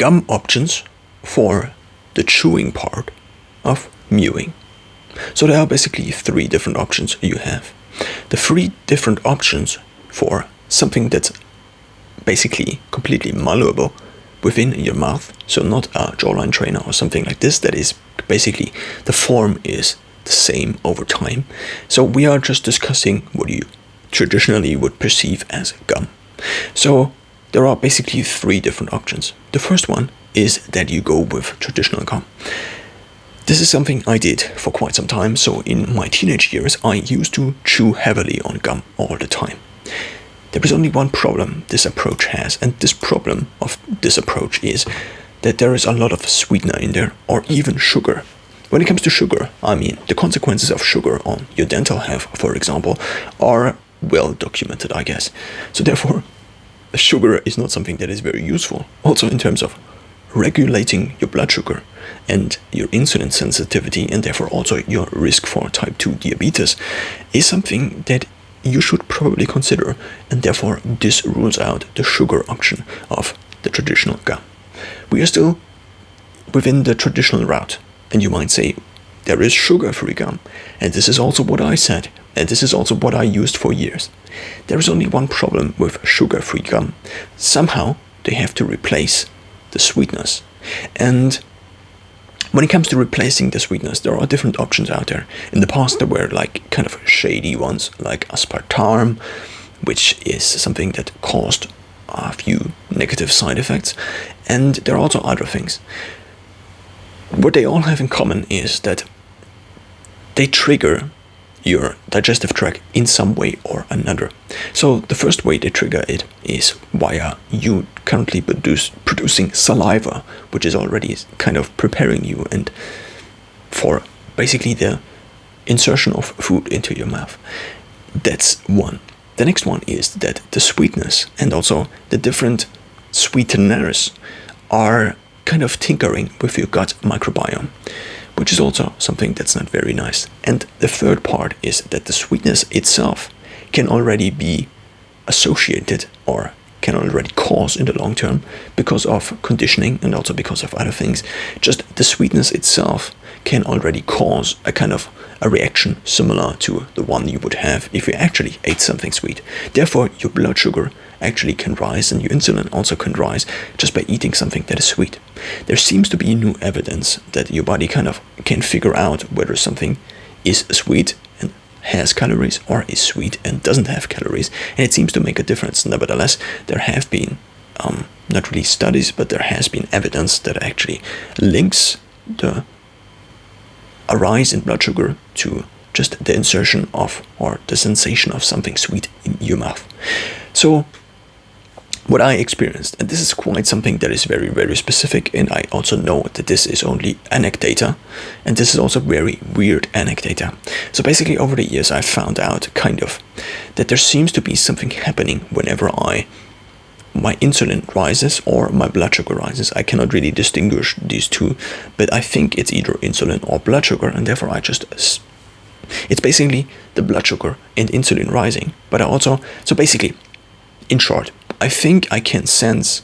gum options for the chewing part of mewing. So there are basically 3 different options you have. The 3 different options for something that's basically completely malleable within your mouth, so not a jawline trainer or something like this, that is basically the form is the same over time. So we are just discussing what you traditionally would perceive as gum. So there are basically 3 different options. The first one is that you go with traditional gum. This is something I did for quite some time. So in my teenage years, I used to chew heavily on gum all the time. There is only one problem this approach has, and this problem of this approach is that there is a lot of sweetener in there, or even sugar. When it comes to sugar, I mean, the consequences of sugar on your dental health, for example, are well documented, I guess. So therefore, sugar is not something that is very useful. Also in terms of regulating your blood sugar and your insulin sensitivity, and therefore also your risk for type 2 diabetes, is something that you should probably consider, and therefore this rules out the sugar option of the traditional gum. We are still within the traditional route, and you might say there is sugar-free gum, and this is also what I said, and this is also what I used for years. There is only one problem with sugar-free gum. Somehow they have to replace the sweetness. And when it comes to replacing the sweetness, there are different options out there. In the past, there were like kind of shady ones, like aspartame, which is something that caused a few negative side effects. And there are also other things. What they all have in common is that they trigger your digestive tract in some way or another. So the first way they trigger it is via you currently producing saliva, which is already kind of preparing you and for basically the insertion of food into your mouth. That's one. The next one is that the sweetness and also the different sweeteners are kind of tinkering with your gut microbiome, which is also something that's not very nice. And the third part is that the sweetness itself can already be associated or can already cause in the long term because of conditioning and also because of other things. Just the sweetness itself can already cause a kind of a reaction similar to the one you would have if you actually ate something sweet. Therefore, your blood sugar actually can rise and your insulin also can rise just by eating something that is sweet. There seems to be new evidence that your body kind of can figure out whether something is sweet and has calories or is sweet and doesn't have calories, and it seems to make a difference. Nevertheless, there have been not really studies, but there has been evidence that actually links a rise in blood sugar to just the insertion of or the sensation of something sweet in your mouth. So what I experienced, and this is quite something that is very, very specific, and I also know that this is only anecdata, and this is also very weird anecdata. So basically over the years I found out kind of that there seems to be something happening whenever my insulin rises or my blood sugar rises. I cannot really distinguish these two, but I think it's either insulin or blood sugar, and therefore it's basically the blood sugar and insulin rising. But so basically, in short, I think I can sense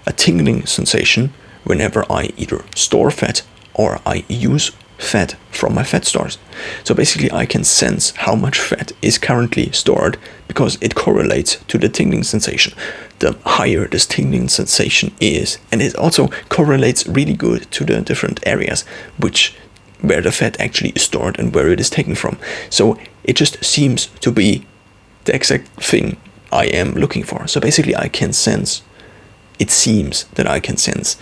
a tingling sensation whenever I either store fat or I use fat from my fat stores. So basically I can sense how much fat is currently stored because it correlates to the tingling sensation. The higher this tingling sensation is, and it also correlates really good to the different areas where the fat actually is stored and where it is taken from. So it just seems to be the exact thing I am looking for. So basically it seems that I can sense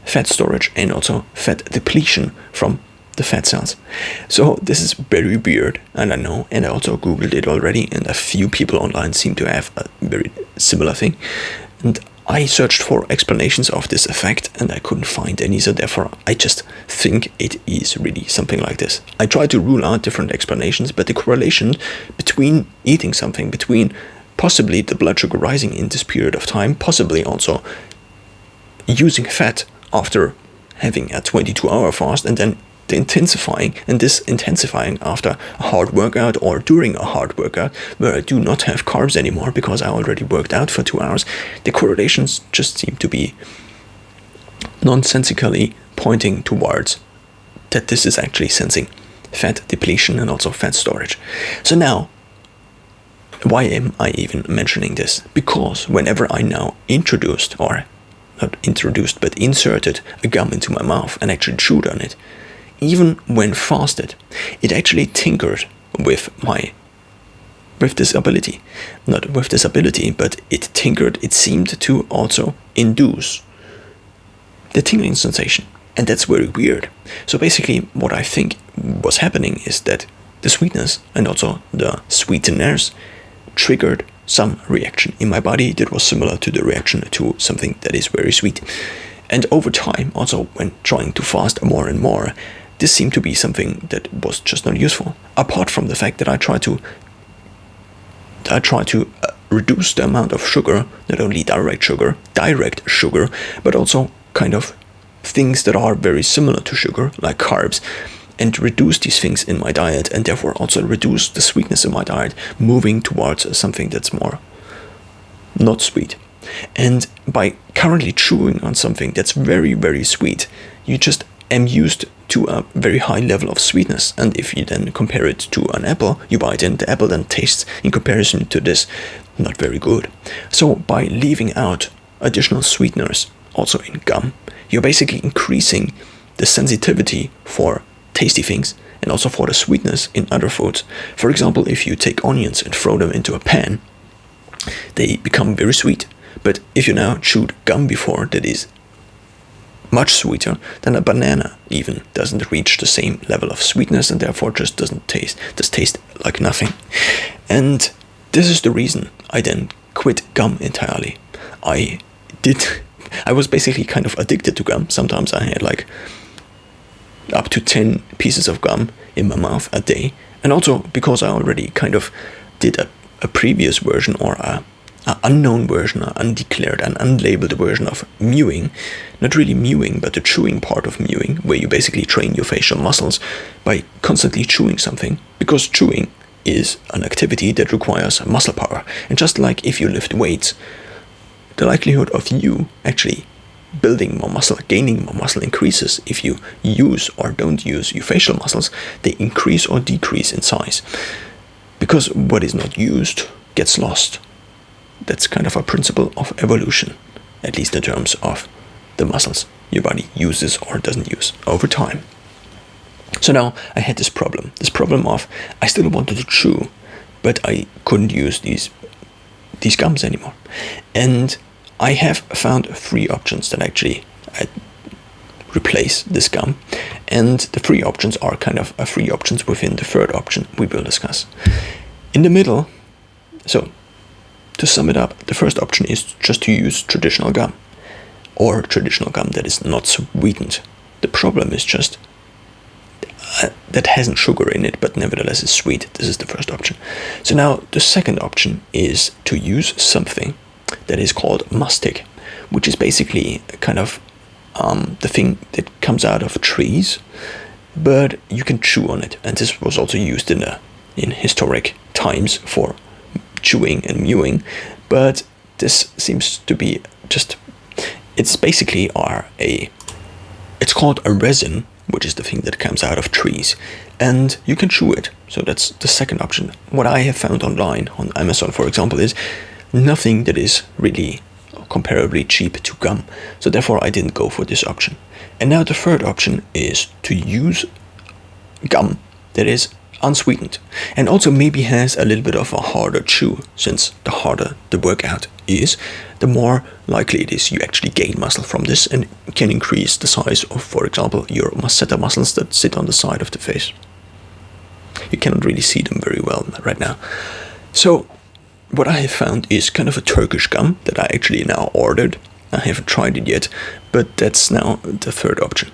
fat storage and also fat depletion from the fat cells. So this is very weird, and I know, and I also googled it already, and a few people online seem to have a very similar thing. And I searched for explanations of this effect and I couldn't find any, so therefore I just think it is really something like this. I tried to rule out different explanations, but the correlation between eating something, between possibly the blood sugar rising in this period of time, possibly also using fat after having a 22-hour fast, and then intensifying after a hard workout or during a hard workout where I do not have carbs anymore because I already worked out for 2 hours. The correlations just seem to be nonsensically pointing towards that this is actually sensing fat depletion and also fat storage. So now, why am I even mentioning this? Because whenever I now introduced, or not introduced, but inserted a gum into my mouth and actually chewed on it, even when fasted, it actually tinkered with this ability. Not with this ability, but it tinkered, it seemed to also induce the tingling sensation. And that's very weird. So basically, what I think was happening is that the sweetness and also the sweeteners triggered some reaction in my body that was similar to the reaction to something that is very sweet. And over time, also when trying to fast more and more, this seemed to be something that was just not useful. Apart from the fact that I try to reduce the amount of sugar, not only direct sugar, but also kind of things that are very similar to sugar, like carbs, and reduce these things in my diet, and therefore also reduce the sweetness in my diet, moving towards something that's more not sweet. And by currently chewing on something that's very, very sweet, you just am used to a very high level of sweetness. And if you then compare it to an apple, you bite in, the apple then tastes, in comparison to this, not very good. So by leaving out additional sweeteners, also in gum, you're basically increasing the sensitivity for tasty things and also for the sweetness in other foods. For example, if you take onions and throw them into a pan, they become very sweet. But if you now chewed gum before that is much sweeter, then a banana even doesn't reach the same level of sweetness and therefore just doesn't taste like nothing. And this is the reason I then quit gum entirely. I was basically kind of addicted to gum. Sometimes I had like up to 10 pieces of gum in my mouth a day. And also because I already kind of did a previous version, or a unknown version, an undeclared and unlabeled version of mewing. Not really mewing, but the chewing part of mewing, where you basically train your facial muscles by constantly chewing something. Because chewing is an activity that requires muscle power. And just like if you lift weights, the likelihood of you actually building more muscle, gaining more muscle increases if you use or don't use your facial muscles. They increase or decrease in size. Because what is not used gets lost. That's kind of a principle of evolution, at least in terms of the muscles your body uses or doesn't use over time. So now I had this problem of I still wanted to chew, but I couldn't use these gums anymore. And I have found 3 options that actually replace this gum. And the 3 options are kind of 3 options within the 3rd option we will discuss. In the middle, so to sum it up, the first option is just to use traditional gum, or traditional gum that is not sweetened. The problem is just that hasn't sugar in it, but nevertheless is sweet. This is the first option. So now the second option is to use something that is called mastic, which is basically kind of the thing that comes out of trees, but you can chew on it. And this was also used in historic times for chewing and mewing, but this seems to be just, it's basically it's called a resin, which is the thing that comes out of trees, and you can chew it. So that's the second option. What I have found online, on Amazon for example, is nothing that is really comparably cheap to gum, so therefore I didn't go for this option. And now the third option is to use gum that is unsweetened, and also maybe has a little bit of a harder chew, since the harder the workout is, the more likely it is you actually gain muscle from this and can increase the size of, for example, your masseter muscles that sit on the side of the face. You cannot really see them very well right now. So what I have found is kind of a Turkish gum that I actually now ordered. I haven't tried it yet, but that's now the third option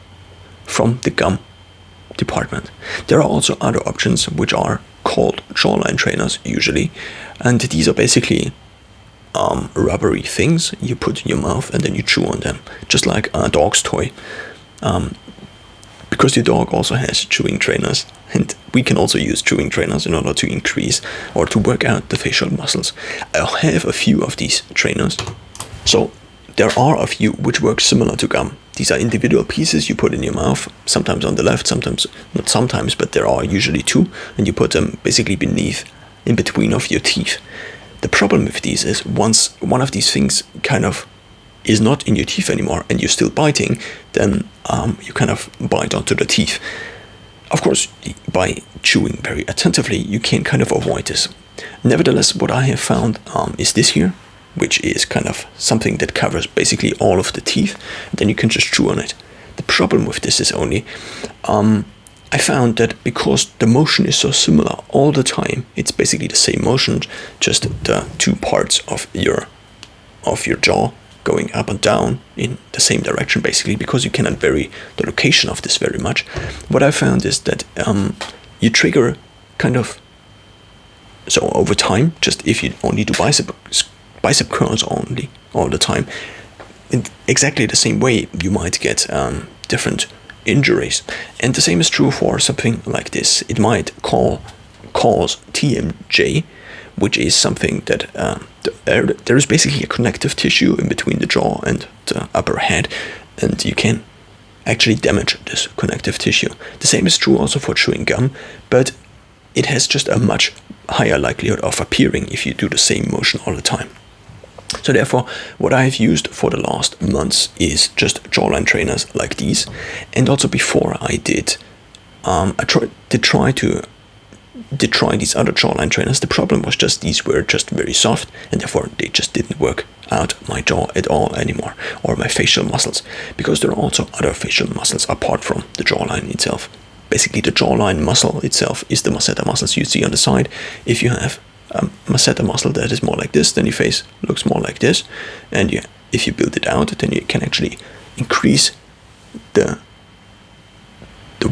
from the gum department. There are also other options which are called jawline trainers usually, and these are basically rubbery things you put in your mouth and then you chew on them, just like a dog's toy. Because your dog also has chewing trainers, and we can also use chewing trainers in order to increase or to work out the facial muscles. I have a few of these trainers, so there are a few which work similar to gum. These are individual pieces you put in your mouth, sometimes on the left, sometimes, not sometimes, but there are usually two, and you put them basically beneath, in between of your teeth. The problem with these is once one of these things kind of is not in your teeth anymore and you're still biting, then you kind of bite onto the teeth. Of course, by chewing very attentively, you can kind of avoid this. Nevertheless, what I have found is this here, which is kind of something that covers basically all of the teeth, and then you can just chew on it. The problem with this is only, I found that because the motion is so similar all the time, it's basically the same motion, just the two parts of your jaw going up and down in the same direction, basically, because you cannot vary the location of this very much. What I found is that you trigger kind of, so over time, just if you only do bicep curls only all the time, in exactly the same way, you might get different injuries. And the same is true for something like this. It might cause TMJ, which is something that there is basically a connective tissue in between the jaw and the upper head, and you can actually damage this connective tissue. The same is true also for chewing gum, but it has just a much higher likelihood of appearing if you do the same motion all the time. So therefore, what I've used for the last months is just jawline trainers like these, and also before I did, I did try these other jawline trainers. The problem was just these were just very soft, and therefore they just didn't work out my jaw at all anymore, or my facial muscles, because there are also other facial muscles apart from the jawline itself. Basically, the jawline muscle itself is the masseter muscles you see on the side. If you have a masseter muscle that is more like this, then your face looks more like this, and if you build it out, then you can actually increase the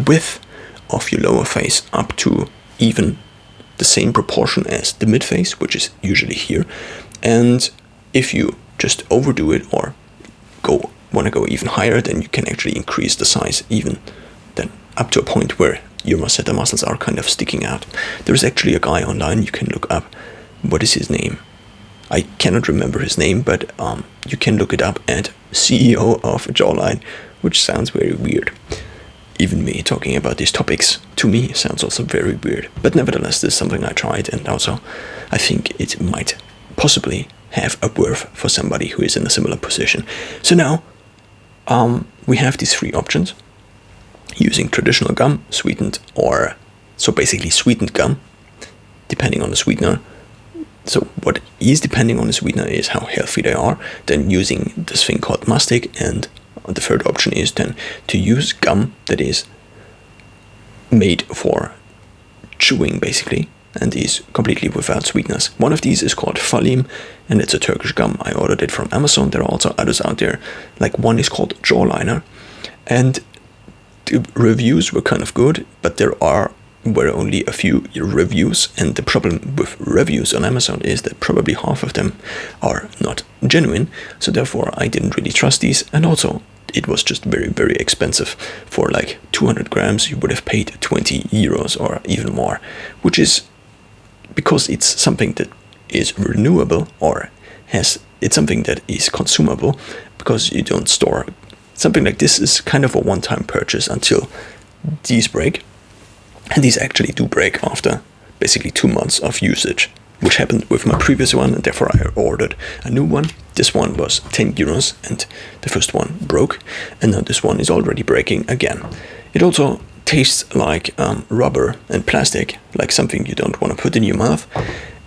width of your lower face up to even the same proportion as the mid face, which is usually here. And if you just overdo it or want to go even higher, then you can actually increase the size even then up to a point where your masseter muscles are kind of sticking out. There's actually a guy online, you can look up, what is his name? I cannot remember his name, but you can look it up at CEO of Jawline, which sounds very weird. Even me talking about these topics, to me, sounds also very weird. But nevertheless, this is something I tried, and also I think it might possibly have a worth for somebody who is in a similar position. So now, we have these three options. Using traditional gum, sweetened, or so basically sweetened gum, depending on the sweetener. So what is depending on the sweetener is how healthy they are. Then using this thing called mastic, and the third option is then to use gum that is made for chewing, basically, and is completely without sweeteners. One of these is called FALIM, and it's a Turkish gum. I ordered it from Amazon. There are also others out there. Like one is called Jawliner, and the reviews were kind of good, but there were only a few reviews, and the problem with reviews on Amazon is that probably half of them are not genuine, so therefore I didn't really trust these, and also it was just very, very expensive. For like 200 grams you would have paid 20 euros or even more, which is because it's something that is renewable, or it's something that is consumable, because you don't store. Something like this is kind of a one-time purchase until these break. And these actually do break after basically 2 months of usage, which happened with my previous one, and therefore I ordered a new one. This one was 10 euros, and the first one broke, and now this one is already breaking again. It also tastes like rubber and plastic, like something you don't want to put in your mouth.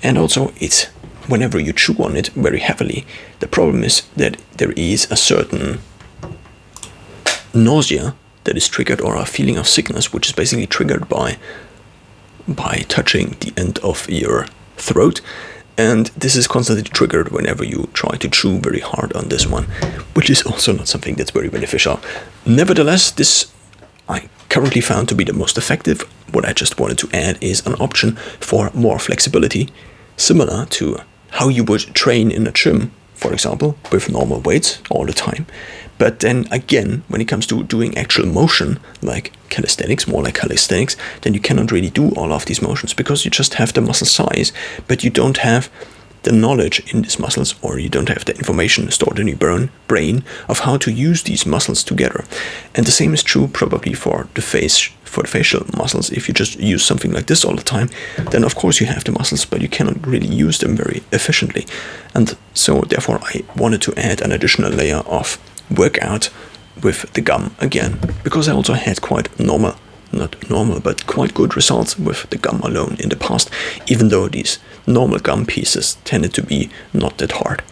And also it's, whenever you chew on it very heavily, the problem is that there is a certain nausea that is triggered, or a feeling of sickness, which is basically triggered by touching the end of your throat, and this is constantly triggered whenever you try to chew very hard on this one, which is also not something that's very beneficial. Nevertheless, this I currently found to be the most effective. What I just wanted to add is an option for more flexibility, similar to how you would train in a gym, for example, with normal weights all the time. But then again, when it comes to doing actual motion, like calisthenics, more like calisthenics, then you cannot really do all of these motions, because you just have the muscle size, but you don't have the knowledge in these muscles, or you don't have the information stored in your brain of how to use these muscles together. And the same is true probably for the facial muscles. If you just use something like this all the time, then of course you have the muscles, but you cannot really use them very efficiently. And so therefore I wanted to add an additional layer of workout with the gum again, because I also had quite but quite good results with the gum alone in the past, even though these normal gum pieces tended to be not that hard.